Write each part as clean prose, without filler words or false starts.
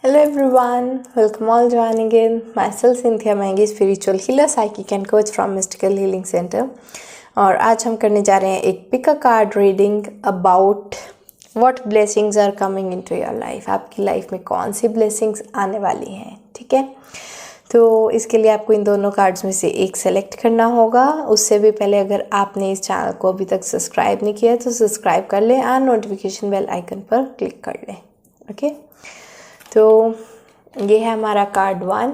Hello everyone, welcome all joining in. Myself Cynthia Mangi, spiritual healer, psychic and coach from Mystical Healing Center. और आज हम करने जा रहे हैं एक pick a card reading about what blessings are coming into your life. आपकी life में कौन सी ब्लेसिंग्स आने वाली हैं, ठीक है। तो इसके लिए आपको इन दोनों कार्ड्स में से एक सेलेक्ट करना होगा। उससे भी पहले अगर आपने इस चैनल को अभी तक सब्सक्राइब नहीं किया है तो सब्सक्राइब कर लें और नोटिफिकेशन बेल आइकन पर क्लिक कर लें, ओके। तो ये है हमारा कार्ड 1,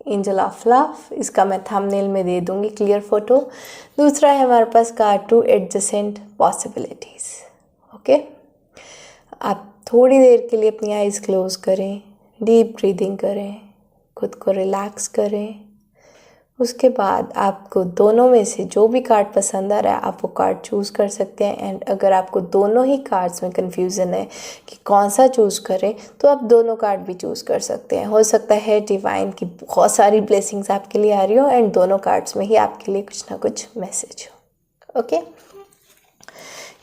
एंजल ऑफ लव। इसका मैं थंबनेल में दे दूंगी क्लियर फोटो। दूसरा है हमारे पास कार्ड 2, एडजेसेंट पॉसिबिलिटीज़, ओके। आप थोड़ी देर के लिए अपनी आइज़ क्लोज करें, डीप ब्रीदिंग करें, खुद को रिलैक्स करें। उसके बाद आपको दोनों में से जो भी कार्ड पसंद आ रहा है आप वो कार्ड चूज़ कर सकते हैं। एंड अगर आपको दोनों ही कार्ड्स में कन्फ्यूज़न है कि कौन सा चूज़ करें तो आप दोनों कार्ड भी चूज़ कर सकते हैं। हो सकता है डिवाइन की बहुत सारी ब्लेसिंग्स आपके लिए आ रही हो एंड दोनों कार्ड्स में ही आपके लिए कुछ ना कुछ मैसेज हो, ओके।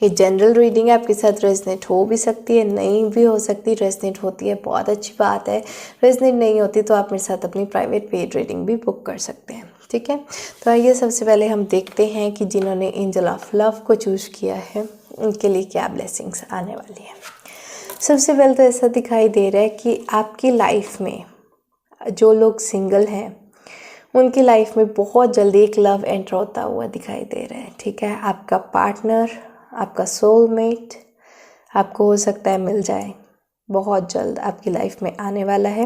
ये जनरल रीडिंग आपके साथ रेजनेट हो भी सकती है, नहीं भी हो सकती। रेजनेट होती है बहुत अच्छी बात है, रेजनेट नहीं होती तो आप मेरे साथ अपनी प्राइवेट पेड रीडिंग भी बुक कर सकते हैं, ठीक है। तो आइए सबसे पहले हम देखते हैं कि जिन्होंने एंजल ऑफ लव को चूज़ किया है उनके लिए क्या ब्लेसिंग्स आने वाली है। सबसे पहले तो ऐसा दिखाई दे रहा है कि आपकी लाइफ में जो लोग सिंगल हैं उनकी लाइफ में बहुत जल्दी एक लव एंटर होता हुआ दिखाई दे रहा है, ठीक है। आपका पार्टनर, आपका सोलमेट आपको हो सकता है मिल जाए, बहुत जल्द आपकी लाइफ में आने वाला है।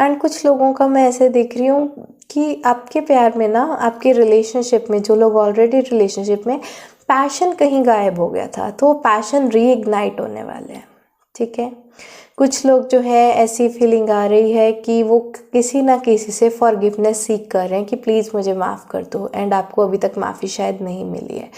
एंड कुछ लोगों का मैं ऐसे देख रही हूँ कि आपके प्यार में ना, आपके रिलेशनशिप में जो लोग ऑलरेडी रिलेशनशिप में, पैशन कहीं गायब हो गया था तो पैशन रीइग्नाइट होने वाले हैं, ठीक है। कुछ लोग जो है ऐसी फीलिंग आ रही है कि वो किसी ना किसी से फॉरगिवनेस सीख कर रहे हैं कि प्लीज़ मुझे माफ़ कर दो एंड आपको अभी तक माफ़ी शायद नहीं मिली है।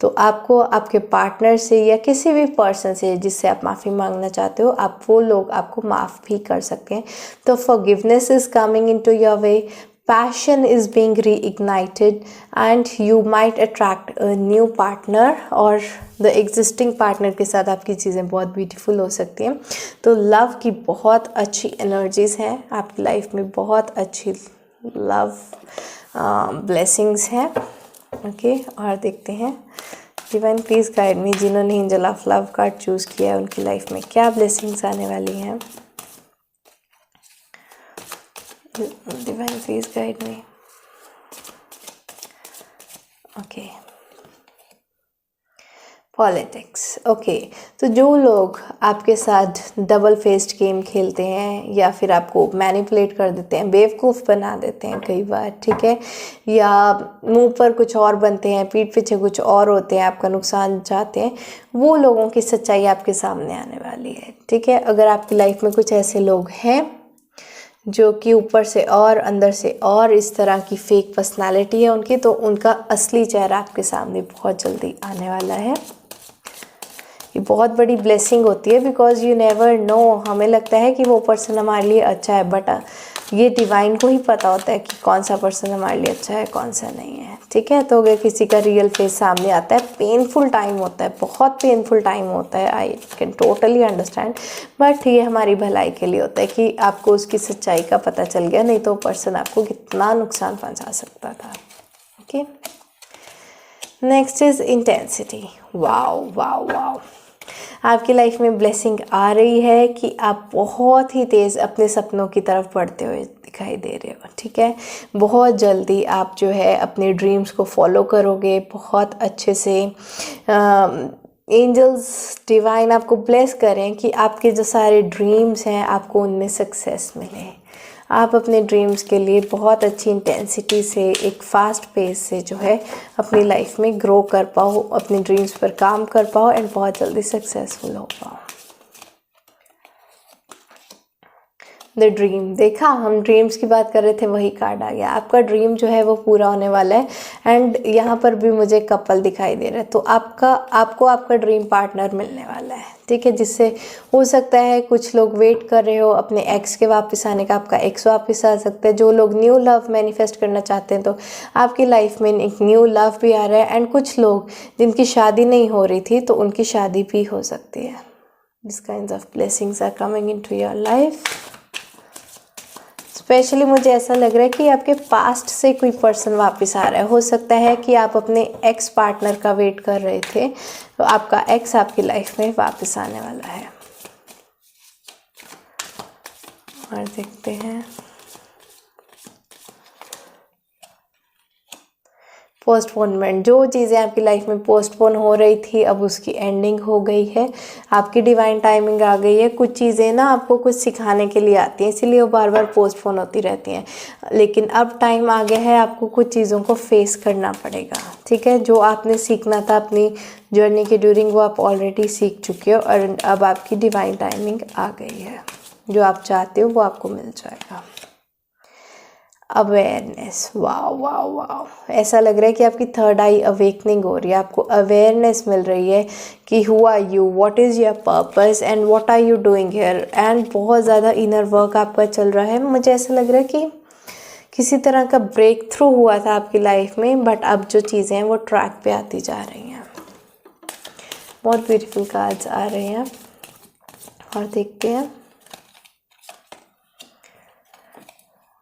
तो आपको आपके पार्टनर से या किसी भी पर्सन से जिससे आप माफ़ी मांगना चाहते हो, आप वो लोग आपको माफ़ भी कर सकते हैं। तो forgiveness is coming into your way, passion is being reignited and you might attract a new partner और the existing partner के साथ आपकी चीज़ें बहुत ब्यूटीफुल हो सकती हैं। तो लव की बहुत अच्छी एनर्जीज़ हैं आपकी लाइफ में, बहुत अच्छी लव ब्लेसिंग्स हैं, ओके। और देखते हैं डिवाइन प्लीज़ गाइड मी, जिन्होंने angel of love card choose किया है उनकी लाइफ में क्या ब्लेसिंग्स आने वाली हैं। Divine, please guide me. Okay. Politics, okay. तो जो लोग आपके साथ डबल फेस्ड गेम खेलते हैं या फिर आपको मैनिपुलेट कर देते हैं, बेवकूफ़ बना देते हैं कई बार, ठीक है, या मुंह पर कुछ और बनते हैं, पीठ पीछे कुछ और होते हैं, आपका नुकसान चाहते हैं, वो लोगों की सच्चाई आपके सामने आने वाली है, ठीक है। अगर आपकी लाइफ में कुछ ऐसे लोग हैं जो कि ऊपर से और अंदर से और इस तरह की फेक पर्सनालिटी है उनकी, तो उनका असली चेहरा आपके सामने बहुत जल्दी आने वाला है। ये बहुत बड़ी ब्लेसिंग होती है बिकॉज यू नेवर नो। हमें लगता है कि वो पर्सन हमारे लिए अच्छा है बट ये डिवाइन को ही पता होता है कि कौन सा पर्सन हमारे लिए अच्छा है कौन सा नहीं है, ठीक है। तो अगर किसी का रियल फेस सामने आता है, पेनफुल टाइम होता है, बहुत पेनफुल टाइम होता है, I can totally understand, but ये हमारी भलाई के लिए होता है कि आपको उसकी सच्चाई का पता चल गया, नहीं तो पर्सन आपको कितना नुकसान पहुंचा सकता था, okay. Next is intensity. Wow wow wow, आपकी लाइफ में ब्लेसिंग आ रही है कि आप बहुत ही तेज़ अपने सपनों की तरफ बढ़ते हुए दिखाई दे रहे हो, ठीक है। बहुत जल्दी आप जो है अपने ड्रीम्स को फॉलो करोगे बहुत अच्छे से। एंजल्स डिवाइन आपको ब्लेस करें कि आपके जो सारे ड्रीम्स हैं आपको उनमें सक्सेस मिले। आप अपने ड्रीम्स के लिए बहुत अच्छी इंटेंसिटी से, एक फास्ट पेस से जो है अपनी लाइफ में ग्रो कर पाओ, अपने ड्रीम्स पर काम कर पाओ एंड बहुत जल्दी सक्सेसफुल हो पाओ। द ड्रीम, देखा हम ड्रीम्स की बात कर रहे थे, वही कार्ड आ गया। आपका ड्रीम जो है वो पूरा होने वाला है एंड यहाँ पर भी मुझे कपल दिखाई दे रहा है। तो आपको आपका ड्रीम पार्टनर मिलने वाला है, ठीक है, जिससे हो सकता है कुछ लोग वेट कर रहे हो अपने एक्स के वापस आने का, आपका एक्स वापस आ सकता है। जो लोग न्यू लव मैनिफेस्ट करना चाहते हैं तो आपकी लाइफ में एक न्यू लव भी आ रहा है एंड कुछ लोग जिनकी शादी नहीं हो रही थी तो उनकी शादी भी हो सकती है। This kinds of blessings are coming into your life. Specially मुझे ऐसा लग रहा है कि आपके पास्ट से कोई पर्सन वापस आ रहा है। हो सकता है कि आप अपने एक्स पार्टनर का वेट कर रहे थे, तो आपका एक्स आपकी लाइफ में वापस आने वाला है। और देखते हैं पोस्टपोनमेंट। जो चीज़ें आपकी लाइफ में पोस्टपोन हो रही थी अब उसकी एंडिंग हो गई है, आपकी डिवाइन टाइमिंग आ गई है। कुछ चीज़ें ना आपको कुछ सिखाने के लिए आती हैं, इसीलिए वो बार बार पोस्टपोन होती रहती हैं, लेकिन अब टाइम आ गया है, आपको कुछ चीज़ों को फेस करना पड़ेगा। ठीक है, जो आपने सीखना था अपनी जर्नी के ड्यूरिंग वो आप ऑलरेडी सीख चुके हो, और अब आपकी डिवाइन टाइमिंग आ गई है। जो आप चाहते हो वो आपको मिल जाएगा। अवेयरनेस, वाह वाह वाह, ऐसा लग रहा है कि आपकी थर्ड आई अवेकनिंग हो रही है। आपको अवेयरनेस मिल रही है कि who are you, what is your purpose and what are you doing here. And बहुत ज़्यादा इनर वर्क आपका चल रहा है। मुझे ऐसा लग रहा है कि किसी तरह का ब्रेक थ्रू हुआ था आपकी लाइफ में, बट अब जो चीज़ें हैं वो ट्रैक पे आती जा रही हैं। बहुत ब्यूटीफुल कार्ड्स आ रहे हैं और देखते हैं।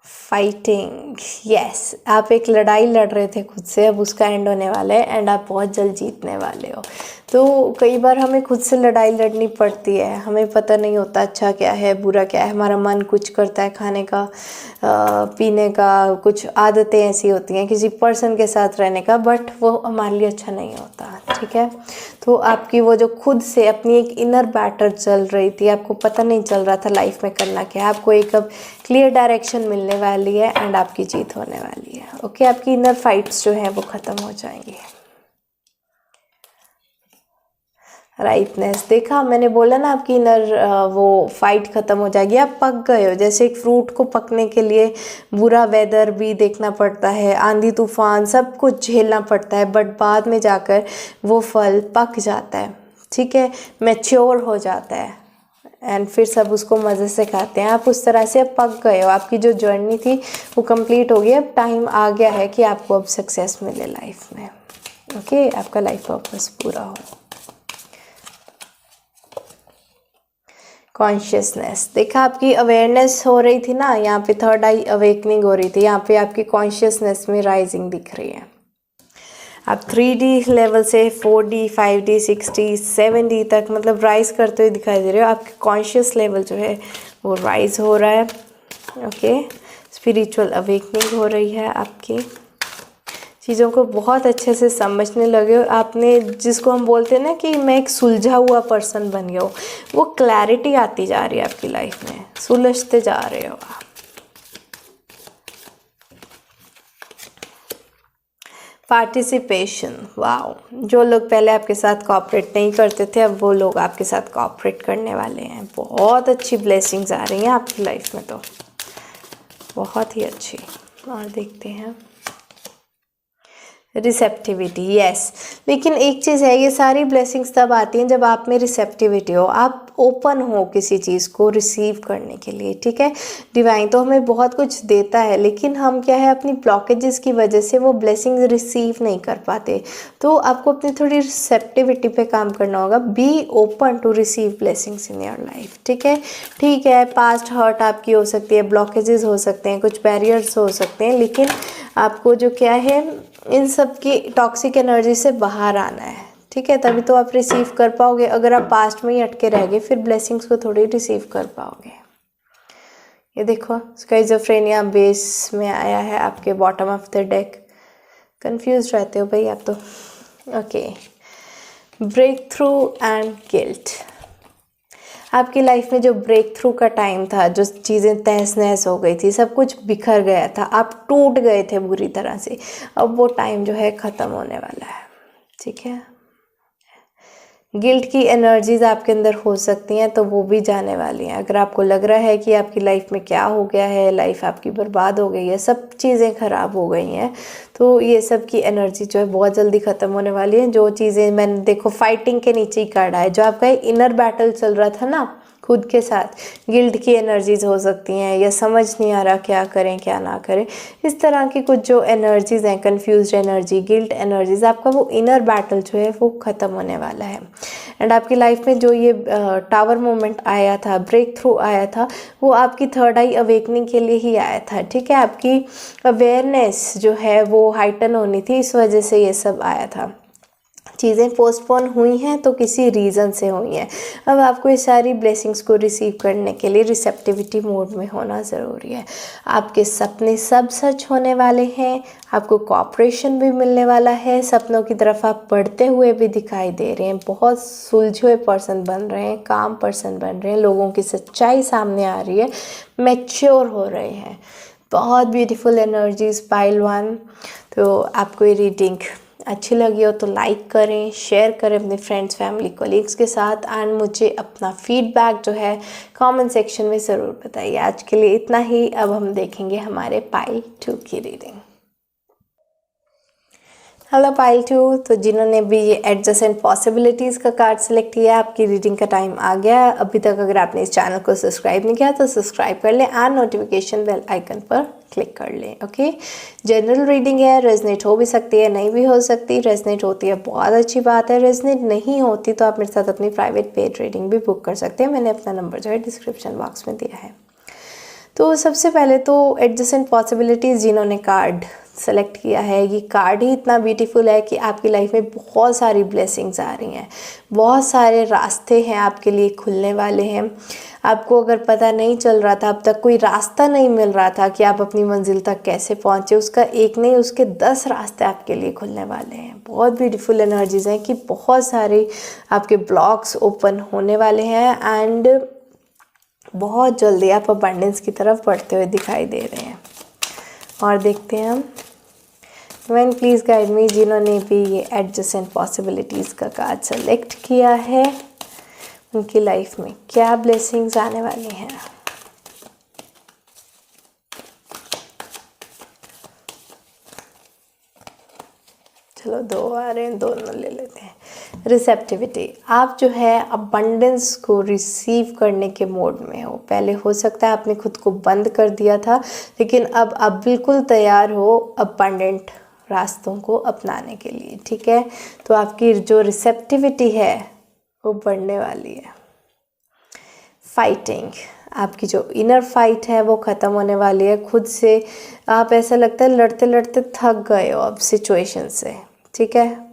फाइटिंग, यस, आप एक लड़ाई लड़ रहे थे खुद से, अब उसका एंड होने वाला है एंड आप बहुत जल्द जीतने वाले हो। तो कई बार हमें खुद से लड़ाई लड़नी पड़ती है, हमें पता नहीं होता अच्छा क्या है बुरा क्या है। हमारा मन कुछ करता है, खाने का पीने का, कुछ आदतें ऐसी होती हैं किसी पर्सन के साथ रहने का, बट वो हमारे लिए अच्छा नहीं होता। ठीक है, तो आपकी वो जो खुद से अपनी एक इनर बैटल चल रही थी, आपको पता नहीं चल रहा था लाइफ में करना क्या है, आपको एक अब क्लियर डायरेक्शन मिलने वाली है एंड आपकी जीत होने वाली है। ओके, आपकी इनर फाइट्स जो हैं वो ख़त्म हो जाएंगी। राइटनेस, देखा मैंने बोला ना, आपकी इनर वो फाइट ख़त्म हो जाएगी। आप पक गए हो, जैसे एक फ्रूट को पकने के लिए बुरा वेदर भी देखना पड़ता है, आंधी तूफान सब कुछ झेलना पड़ता है, बट बाद में जाकर वो फल पक जाता है। ठीक है, मैच्योर हो जाता है एंड फिर सब उसको मज़े से खाते हैं। आप उस तरह से अब पक गए हो, आपकी जो जर्नी थी वो कंप्लीट हो गई। अब टाइम आ गया है कि आपको अब सक्सेस मिले लाइफ में। ओके, आपका लाइफ पर्पस पूरा हो। कॉन्शियसनेस, देखा आपकी अवेयरनेस हो रही थी ना, यहाँ पे थर्ड आई अवेकनिंग हो रही थी, यहाँ पे आपकी कॉन्शियसनेस में राइजिंग दिख रही है। आप 3D लेवल से 4D, 5D, 6D, 7D तक मतलब राइज करते हुए दिखाई दे रहे हो। आपके कॉन्शियस लेवल जो है वो राइज हो रहा है। ओके, स्पिरिचुअल अवेकनिंग हो रही है आपकी। चीज़ों को बहुत अच्छे से समझने लगे हो आपने, जिसको हम बोलते हैं ना कि मैं एक सुलझा हुआ पर्सन बन गया हूँ, वो क्लैरिटी आती जा रही है आपकी लाइफ में, सुलझते जा रहे हो आप। पार्टिसिपेशन, वाओ, जो लोग पहले आपके साथ कोऑपरेट नहीं करते थे अब वो लोग आपके साथ कोऑपरेट करने वाले हैं। बहुत अच्छी ब्लेसिंग्स आ रही हैं आपकी लाइफ में, तो बहुत ही अच्छी। और देखते हैं रिसेप्टिविटी, यस, लेकिन एक चीज़ है, ये सारी ब्लेसिंग्स तब आती हैं जब आप में रिसेप्टिविटी हो, आप ओपन हो किसी चीज़ को रिसीव करने के लिए। ठीक है, डिवाइन तो हमें बहुत कुछ देता है, लेकिन हम क्या है अपनी ब्लॉकेजेस की वजह से वो ब्लेसिंग्स रिसीव नहीं कर पाते। तो आपको अपनी थोड़ी रिसेप्टिविटी पे काम करना होगा। Be open to receive blessings in your life. ठीक है, पास्ट हर्ट आपकी हो सकती है, ब्लॉकेजेस हो सकते हैं, कुछ बैरियर्स हो सकते हैं, लेकिन आपको जो क्या है इन सब की टॉक्सिक एनर्जी से बाहर आना है। ठीक है, तभी तो आप रिसीव कर पाओगे। अगर आप पास्ट में ही अटके रह गए फिर ब्लेसिंग्स को थोड़ी रिसीव कर पाओगे। ये देखो, स्किज़ोफ्रेनिया बेस में आया है आपके bottom of the deck. Confuse रहते हो भाई आप तो। Okay, break through and guilt. आपकी लाइफ में जो ब्रेक थ्रू का टाइम था, जो चीज़ें तहस नहस हो गई थी, सब कुछ बिखर गया था, आप टूट गए थे बुरी तरह से, अब वो टाइम जो है ख़त्म होने वाला है। ठीक है, गिल्ट की एनर्जीज आपके अंदर हो सकती हैं, तो वो भी जाने वाली हैं। अगर आपको लग रहा है कि आपकी लाइफ में क्या हो गया है, लाइफ आपकी बर्बाद हो गई है, सब चीज़ें ख़राब हो गई हैं, तो ये सब की एनर्जी जो है बहुत जल्दी ख़त्म होने वाली है। जो चीज़ें मैंने देखो फाइटिंग के नीचे ही कार्ड आया, जो आपका इनर बैटल चल रहा था ना, खुद के साथ गिल्ट की एनर्जीज हो सकती हैं, या समझ नहीं आ रहा क्या करें क्या ना करें, इस तरह की कुछ जो एनर्जीज हैं, कंफ्यूज्ड एनर्जी, गिल्ट एनर्जीज, आपका वो इनर बैटल जो है वो ख़त्म होने वाला है। एंड आपकी लाइफ में जो ये टावर मोमेंट आया था, ब्रेक थ्रू आया था, वो आपकी थर्ड आई अवेकनिंग के लिए ही आया था। ठीक है, आपकी अवेयरनेस जो है वो हाइटन होनी थी, इस वजह से ये सब आया था। चीज़ें पोस्टपोन हुई हैं तो किसी रीज़न से हुई हैं। अब आपको ये सारी ब्लेसिंग्स को रिसीव करने के लिए रिसेप्टिविटी मोड में होना ज़रूरी है। आपके सपने सब सच होने वाले हैं, आपको कोऑपरेशन भी मिलने वाला है, सपनों की तरफ आप बढ़ते हुए भी दिखाई दे रहे हैं, बहुत सुलझे हुए पर्सन बन रहे हैं, काम पर्सन बन रहे हैं, लोगों की सच्चाई सामने आ रही है, मैच्योर हो रहे हैं। बहुत ब्यूटीफुल एनर्जीज पाइल 1। तो आपको ये रीडिंग अच्छी लगी हो तो लाइक करें, शेयर करें अपने फ्रेंड्स, फैमिली, कोलीग्स के साथ, एंड मुझे अपना फीडबैक जो है कमेंट सेक्शन में ज़रूर बताइए। आज के लिए इतना ही। अब हम देखेंगे हमारे पाइल 2 की रीडिंग। हेलो पाइल 2, तो जिन्होंने भी ये एडजस्टेंट पॉसिबिलिटीज़ का कार्ड सेलेक्ट किया, आपकी रीडिंग का टाइम आ गया। अभी तक अगर आपने इस चैनल को सब्सक्राइब नहीं किया तो सब्सक्राइब कर लें एंड नोटिफिकेशन बेल आइकन पर क्लिक कर लें। ओके, जनरल रीडिंग है, रेजनेट हो भी सकती है, नहीं भी हो सकती। रेजनेट होती है बहुत अच्छी बात है, रेजनेट नहीं होती तो आप मेरे साथ अपनी प्राइवेट पेड रीडिंग भी बुक कर सकते हैं। मैंने अपना नंबर जो है डिस्क्रिप्शन बॉक्स में दिया है। तो सबसे पहले तो एडजस्टेंट पॉसिबिलिटीज़ जिन्होंने कार्ड सेलेक्ट किया है, ये कार्ड ही इतना ब्यूटीफुल है कि आपकी लाइफ में बहुत सारी ब्लेसिंग्स आ रही हैं, बहुत सारे रास्ते हैं आपके लिए खुलने वाले हैं। आपको अगर पता नहीं चल रहा था, अब तक कोई रास्ता नहीं मिल रहा था कि आप अपनी मंजिल तक कैसे पहुँचे, उसका एक नहीं उसके 10 रास्ते आपके लिए खुलने वाले हैं। बहुत ब्यूटीफुल एनर्जीज़ हैं कि बहुत सारे आपके ब्लॉक्स ओपन होने वाले हैं एंड बहुत जल्दी आप अबंडेंस की तरफ बढ़ते हुए दिखाई दे रहे हैं। और देखते हैं हम, डिवाइन प्लीज़ गाइड मी, जिन्होंने भी ये एडजस्टेंट पॉसिबिलिटीज़ का कार्ड सेलेक्ट किया है, उनकी लाइफ में क्या ब्लेसिंग्स आने वाली हैं। चलो 2 आ रहे हैं, दोनों ले लेते हैं। रिसेप्टिविटी, आप जो है अबंडेंस को रिसीव करने के मोड में हो। पहले हो सकता है आपने खुद को बंद कर दिया था, लेकिन अब आप बिल्कुल तैयार हो अबंडेंट रास्तों को अपनाने के लिए। ठीक है, तो आपकी जो रिसेप्टिविटी है वो बढ़ने वाली है। फाइटिंग, आपकी जो इनर फाइट है वो ख़त्म होने वाली है। खुद से आप ऐसा लगता है लड़ते लड़ते थक गए हो अब सिचुएशन से। ठीक है,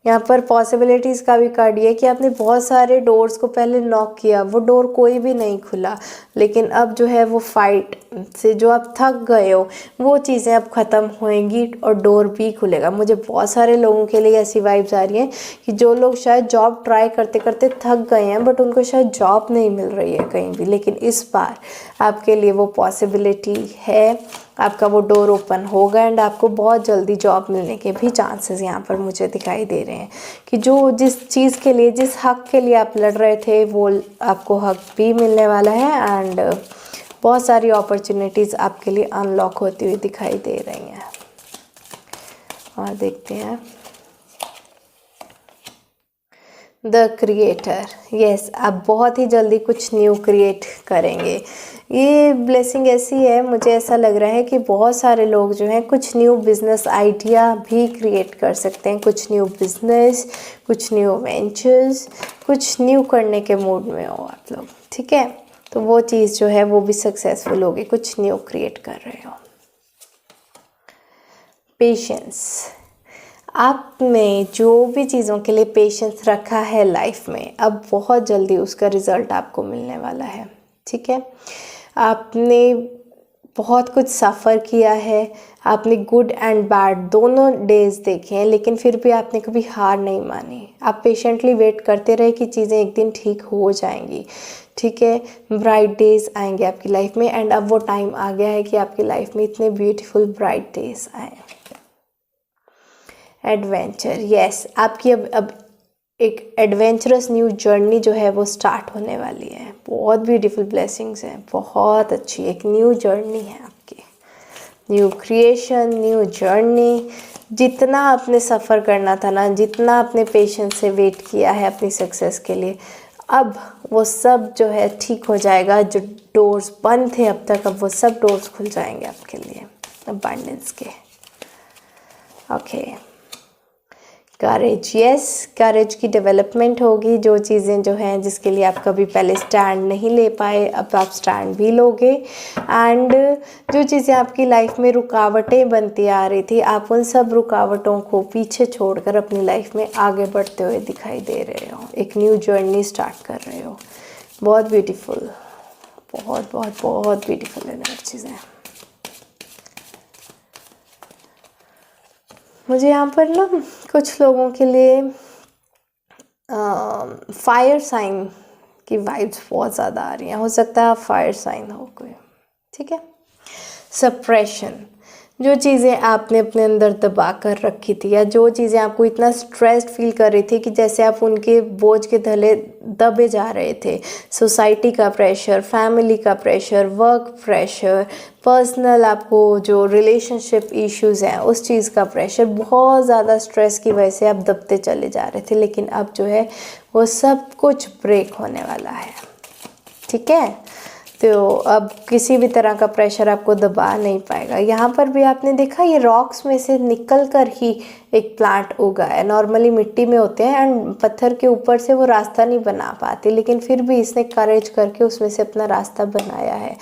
यहाँ पर पॉसिबिलिटीज़ का भी कार्ड ये है कि आपने बहुत सारे डोर्स को पहले नॉक किया, वो डोर कोई भी नहीं खुला, लेकिन अब जो है वो फाइट से जो आप थक गए हो वो चीज़ें अब ख़त्म होएंगी और डोर भी खुलेगा। मुझे बहुत सारे लोगों के लिए ऐसी वाइब्स आ रही हैं कि जो लोग शायद जॉब ट्राई करते करते थक गए हैं, बट उनको शायद जॉब नहीं मिल रही है कहीं भी, लेकिन इस बार आपके लिए वो पॉसिबिलिटी है, आपका वो डोर ओपन होगा एंड आपको बहुत जल्दी जॉब मिलने के भी चांसेस यहाँ पर मुझे दिखाई दे रहे हैं कि जो जिस चीज़ के लिए, जिस हक के लिए आप लड़ रहे थे, वो आपको हक भी मिलने वाला है एंड बहुत सारी अपॉर्चुनिटीज़ आपके लिए अनलॉक होती हुई दिखाई दे रही हैं। और देखते हैं द क्रिएटर, यस, आप बहुत ही जल्दी कुछ न्यू क्रिएट करेंगे। ये ब्लेसिंग ऐसी है, मुझे ऐसा लग रहा है कि बहुत सारे लोग जो हैं कुछ न्यू बिजनेस आइडिया भी क्रिएट कर सकते हैं, कुछ न्यू बिजनेस, कुछ न्यू वेंचर्स, कुछ न्यू करने के मूड में हो आप लोग। ठीक है, तो वो चीज़ जो है वो भी सक्सेसफुल होगी, कुछ न्यू क्रिएट कर रहे हो। पेशेंस, आपने जो भी चीज़ों के लिए पेशेंस रखा है लाइफ में, अब बहुत जल्दी उसका रिज़ल्ट आपको मिलने वाला है। ठीक है, आपने बहुत कुछ सफ़र किया है, आपने गुड एंड बैड दोनों डेज देखे हैं, लेकिन फिर भी आपने कभी हार नहीं मानी। आप पेशेंटली वेट करते रहे कि चीज़ें एक दिन ठीक हो जाएंगी। ठीक है, ब्राइट डेज आएंगे आपकी लाइफ में एंड अब वो टाइम आ गया है कि आपकी लाइफ में इतने ब्यूटीफुल ब्राइट डेज आए। एडवेंचर, यस, आपकी अब एक एडवेंचरस न्यू जर्नी जो है वो स्टार्ट होने वाली है। बहुत ब्यूटीफुल ब्लेसिंग्स हैं, बहुत अच्छी एक न्यू जर्नी है आपकी, न्यू क्रिएशन, न्यू जर्नी। जितना आपने सफ़र करना था ना, जितना आपने पेशेंस से वेट किया है अपनी सक्सेस के लिए, अब वो सब जो है ठीक हो जाएगा, जो डोर्स बंद थे अब तक, अब वो सब डोर्स खुल जाएंगे आपके लिए अबंडेंस के। ओके, करेज, यस, करेज की डेवलपमेंट होगी। जो चीज़ें जो हैं जिसके लिए आप कभी पहले स्टैंड नहीं ले पाए, अब आप स्टैंड भी लोगे। एंड जो चीज़ें आपकी लाइफ में रुकावटें बनती आ रही थी, आप उन सब रुकावटों को पीछे छोड़कर अपनी लाइफ में आगे बढ़ते हुए दिखाई दे रहे हो, एक न्यू जर्नी स्टार्ट कर रहे हो। बहुत ब्यूटीफुल, बहुत बहुत बहुत ब्यूटीफुल एनर्जीज हैं। मुझे यहाँ पर ना कुछ लोगों के लिए फायर साइन की वाइब्स बहुत ज़्यादा आ रही हैं। हो सकता है आप फायर साइन हो कोई, ठीक है। सप्रेशन, जो चीज़ें आपने अपने अंदर दबा कर रखी थी, या जो चीज़ें आपको इतना स्ट्रेस्ड फील कर रही थी कि जैसे आप उनके बोझ के तले दबे जा रहे थे। सोसाइटी का प्रेशर, फैमिली का प्रेशर, वर्क प्रेशर, पर्सनल आपको जो रिलेशनशिप इश्यूज़ हैं उस चीज़ का प्रेशर, बहुत ज़्यादा स्ट्रेस की वजह से आप दबते चले जा रहे थे। लेकिन अब जो है वो सब कुछ ब्रेक होने वाला है, ठीक है। तो अब किसी भी तरह का प्रेशर आपको दबा नहीं पाएगा। यहाँ पर भी आपने देखा ये रॉक्स में से निकल कर ही एक प्लांट उगा है। नॉर्मली मिट्टी में होते हैं एंड पत्थर के ऊपर से वो रास्ता नहीं बना पाते, लेकिन फिर भी इसने करेज करके उसमें से अपना रास्ता बनाया है।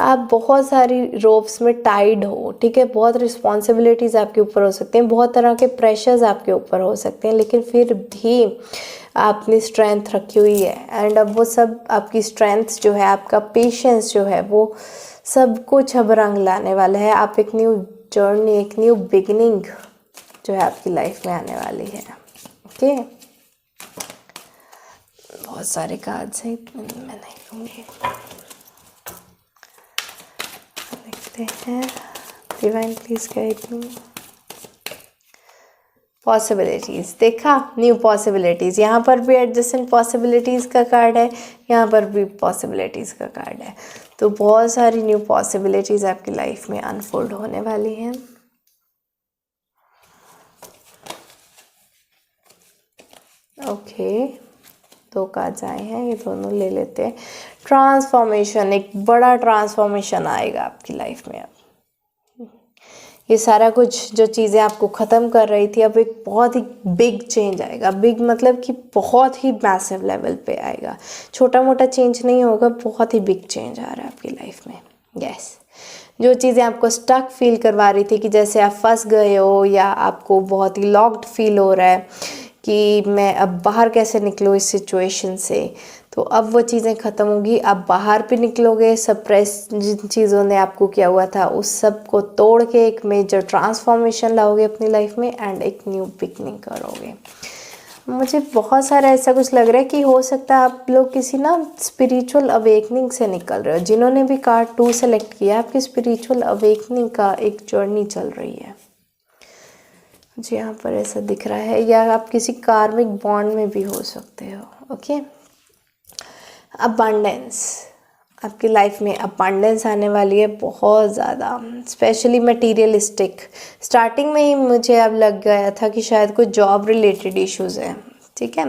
आप बहुत सारी रोप्स में टाइड हो, ठीक है, बहुत रिस्पॉन्सिबिलिटीज़ आपके ऊपर हो सकते हैं, बहुत तरह के प्रेशर्स आपके ऊपर हो सकते हैं, लेकिन फिर भी आपने स्ट्रेंथ रखी हुई है। एंड अब वो सब आपकी स्ट्रेंथ जो है, आपका पेशेंस जो है, वो सब कुछ अब रंग लाने वाला है। आप एक न्यू जर्नी, एक न्यू बिगिनिंग जो है आपकी लाइफ में आने वाली है। ओके, बहुत सारे कार्ड्स हैं, मैं नहीं लूँगी। देखते हैं, divine please guide me. Possibilities, देखा, न्यू पॉसिबिलिटीज़। यहाँ पर भी एडजस्टेंट पॉसिबिलिटीज़ का कार्ड है, यहाँ पर भी पॉसिबिलिटीज़ का कार्ड है। तो बहुत सारी न्यू पॉसिबिलिटीज़ आपकी लाइफ में अनफोल्ड होने वाली हैं। ओके, दो कार्ड्स आए हैं, ये दोनों ले लेते हैं। ट्रांसफॉर्मेशन, एक बड़ा ट्रांसफॉर्मेशन आएगा आपकी लाइफ में। अब ये सारा कुछ जो चीज़ें आपको ख़त्म कर रही थी, अब एक बहुत ही बिग चेंज आएगा। बिग मतलब कि बहुत ही मैसिव लेवल पे आएगा, छोटा मोटा चेंज नहीं होगा, बहुत ही बिग चेंज आ रहा है आपकी लाइफ में। यस, जो चीज़ें आपको स्टक फील करवा रही थी कि जैसे आप फंस गए हो, या आपको बहुत ही लॉक्ड फील हो रहा है कि मैं अब बाहर कैसे निकलूँ इस सिचुएशन से, तो अब वो चीज़ें ख़त्म होगी। आप बाहर भी निकलोगे, सप्रेस जिन चीज़ों ने आपको किया हुआ था उस सब को तोड़ के एक मेजर ट्रांसफॉर्मेशन लाओगे अपनी लाइफ में, एंड एक न्यू बिगनिंग करोगे। मुझे बहुत सारा ऐसा कुछ लग रहा है कि हो सकता है आप लोग किसी ना स्पिरिचुअल अवेकनिंग से निकल रहे हो। जिन्होंने भी कार्ड 2 सेलेक्ट किया, आपकी स्पिरिचुअल अवेकनिंग का एक जर्नी चल रही है, मुझे यहाँ पर ऐसा दिख रहा है। या आप किसी कार्मिक बॉन्ड में भी हो सकते हो। ओके, अबंडेंस, आपकी लाइफ में अबंडेंस आने वाली है बहुत ज़्यादा, स्पेशली मटीरियलिस्टिक। स्टार्टिंग में ही मुझे अब लग गया था कि शायद कुछ जॉब रिलेटेड इश्यूज़ हैं, ठीक है।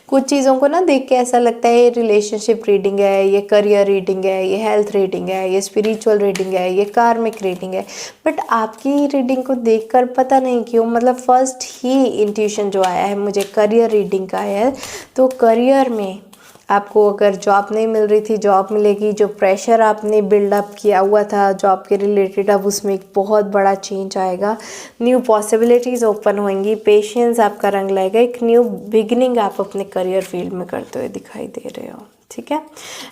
कुछ चीज़ों को ना देख के ऐसा लगता है ये रिलेशनशिप रीडिंग है, ये करियर रीडिंग है, ये हेल्थ रीडिंग है, ये स्पिरिचुअल रीडिंग है, ये कार्मिक रीडिंग है। बट आपकी रीडिंग को देखकर पता नहीं क्यों, मतलब फर्स्ट ही इंट्यूशन जो आया है मुझे करियर रीडिंग का है। तो करियर में आपको अगर जॉब नहीं मिल रही थी, जॉब मिलेगी। जो प्रेशर आपने बिल्डअप किया हुआ था जॉब के रिलेटेड, अब उसमें एक बहुत बड़ा चेंज आएगा। न्यू पॉसिबिलिटीज़ ओपन होंगी, पेशेंस आपका रंग लाएगा, एक न्यू बिगिनिंग आप अपने करियर फील्ड में करते हुए दिखाई दे रहे हो, ठीक है।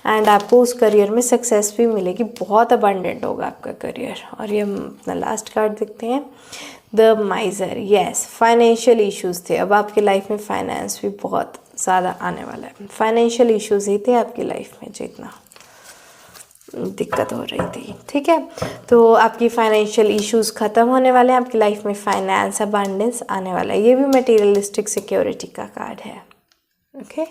एंड आपको उस करियर में सक्सेस भी मिलेगी, बहुत अबंडेंट होगा आपका करियर। और ये हम अपना लास्ट कार्ड देखते हैं, द माइजर। यस, फाइनेंशियल इश्यूज़ थे, अब आपकी लाइफ में फाइनेंस भी बहुत ज़्यादा आने वाला है। फाइनेंशियल इश्यूज़ ही थे आपकी लाइफ में जितना दिक्कत हो रही थी, ठीक है। तो आपकी फाइनेंशियल इश्यूज़ ख़त्म होने वाले हैं, आपकी लाइफ में फाइनेंस अबंडेंस आने वाला है। ये भी मटेरियलिस्टिक सिक्योरिटी का कार्ड है। Okay,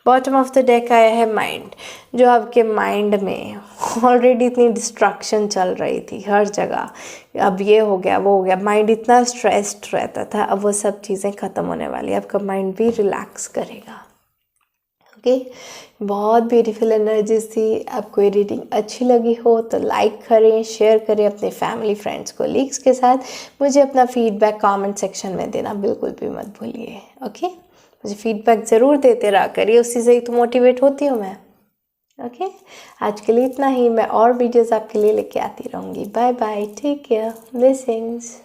bottom of the deck आया है माइंड। जो आपके माइंड में ऑलरेडी इतनी डिस्ट्रक्शन चल रही थी हर जगह, अब ये हो गया वो हो गया, माइंड इतना स्ट्रेस्ड रहता था, अब वो सब चीज़ें ख़त्म होने वाली है। आपका माइंड भी रिलैक्स करेगा। ओके, बहुत ब्यूटीफुल एनर्जीज थी। आपको ये रीडिंग अच्छी लगी हो तो लाइक करें, शेयर करें अपने फैमिली, फ्रेंड्स, कोलीग्स के साथ। मुझे अपना फीडबैक कमेंट सेक्शन में देना बिल्कुल भी मत भूलिए। ओके, मुझे फीडबैक ज़रूर देते रहा करिए, उसी से ही तो मोटिवेट होती हूँ मैं। ओके, आज के लिए इतना ही। मैं और वीडियोज़ आपके लिए लेके आती रहूँगी। Bye bye, take care, blessings.